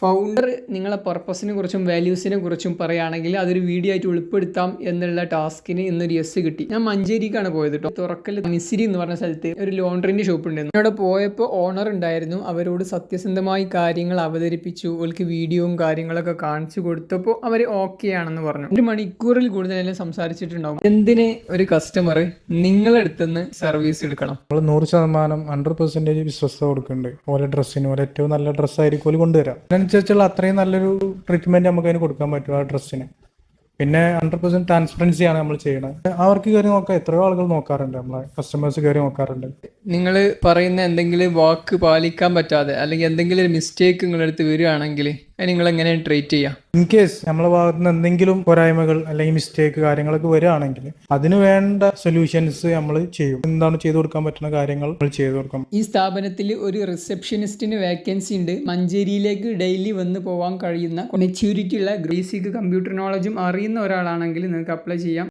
Founder നിങ്ങളെ പർപ്പസിനെ കുറിച്ചും വാല്യൂസിനെ കുറിച്ചും പറയുകയാണെങ്കിൽ അതൊരു വീഡിയോ ആയിട്ട് ഉൾപ്പെടുത്താം എന്നുള്ള ടാസ്കിന് ഇന്നൊരു യെസ് കിട്ടി. ഞാൻ മഞ്ചേരിക്കാണ് പോയത് കേട്ടോ. തുറക്കൽ മിസിരി എന്ന് പറഞ്ഞ സ്ഥലത്ത് ഒരു ലോണ്ടറിൻ്റെ ഷോപ്പ് ഉണ്ടായിരുന്നു. അവിടെ പോയപ്പോൾ ഓണർ ഉണ്ടായിരുന്നു. അവരോട് സത്യസന്ധമായി കാര്യങ്ങൾ അവതരിപ്പിച്ചു. അവർക്ക് വീഡിയോയും കാര്യങ്ങളൊക്കെ കാണിച്ചു കൊടുത്തപ്പോൾ അവർ ഓക്കെ ആണെന്ന് പറഞ്ഞു. 1 മണിക്കൂറിൽ കൂടുതലെല്ലാം സംസാരിച്ചിട്ടുണ്ടാവും. എന്തിന് ഒരു കസ്റ്റമർ നിങ്ങളെടുത്തുനിന്ന് സർവീസ് എടുക്കണം? നമ്മൾ 100% 100% വിശ്വസ്ത കൊടുക്കുന്നുണ്ട്. ഓരോ ഡ്രസ്സിന് ഓരോ ഏറ്റവും നല്ല ഡ്രസ്സായിരിക്കും ഓല് കൊണ്ടുവരാം. അതിനനുസരിച്ചുള്ള അത്രയും നല്ലൊരു ട്രീറ്റ്മെന്റ് നമുക്ക് അതിന് കൊടുക്കാൻ പറ്റും ആ ഡ്രസ്സിന്. പിന്നെ 100% ട്രാൻസ്പെറൻസി ആണ് നമ്മൾ ചെയ്യുന്നത്. അവർക്ക് കയറി നോക്കാം, എത്രയോ ആളുകൾ നോക്കാറുണ്ട്, നമ്മളെ കസ്റ്റമേഴ്സ് കയറി നോക്കാറുണ്ട്. നിങ്ങൾ പറയുന്ന എന്തെങ്കിലും വാക്ക് പാലിക്കാൻ പറ്റാതെ അല്ലെങ്കിൽ എന്തെങ്കിലും ഒരു മിസ്റ്റേക്ക് നിങ്ങളെടുത്ത് വരികയാണെങ്കിൽ നിങ്ങൾ എങ്ങനെയാണ് ട്രീറ്റ് ചെയ്യുക? ഇൻ കേസ് നമ്മളെ ഭാഗത്ത് നിന്ന് എന്തെങ്കിലും പോരായ്മകൾ അല്ലെങ്കിൽ മിസ്റ്റേക്ക് കാര്യങ്ങളൊക്കെ വരികയാണെങ്കിൽ അതിന് വേണ്ട സൊല്യൂഷൻസ് നമ്മൾ ചെയ്യും. എന്താണ് ചെയ്തു കൊടുക്കാൻ പറ്റുന്ന കാര്യങ്ങൾ നമ്മൾ ചെയ്തു കൊടുക്കും. ഈ സ്ഥാപനത്തിൽ ഒരു റിസപ്ഷനിസ്റ്റിന് വേക്കൻസി ഉണ്ട്. മഞ്ചേരിയിലേക്ക് ഡെയിലി വന്ന് പോകാൻ കഴിയുന്ന മെച്യൂരിറ്റി ഉള്ള ബേസിക് കമ്പ്യൂട്ടർ നോളജും അറിയുന്ന ഒരാളാണെങ്കിൽ നിങ്ങൾക്ക് അപ്ലൈ ചെയ്യാം.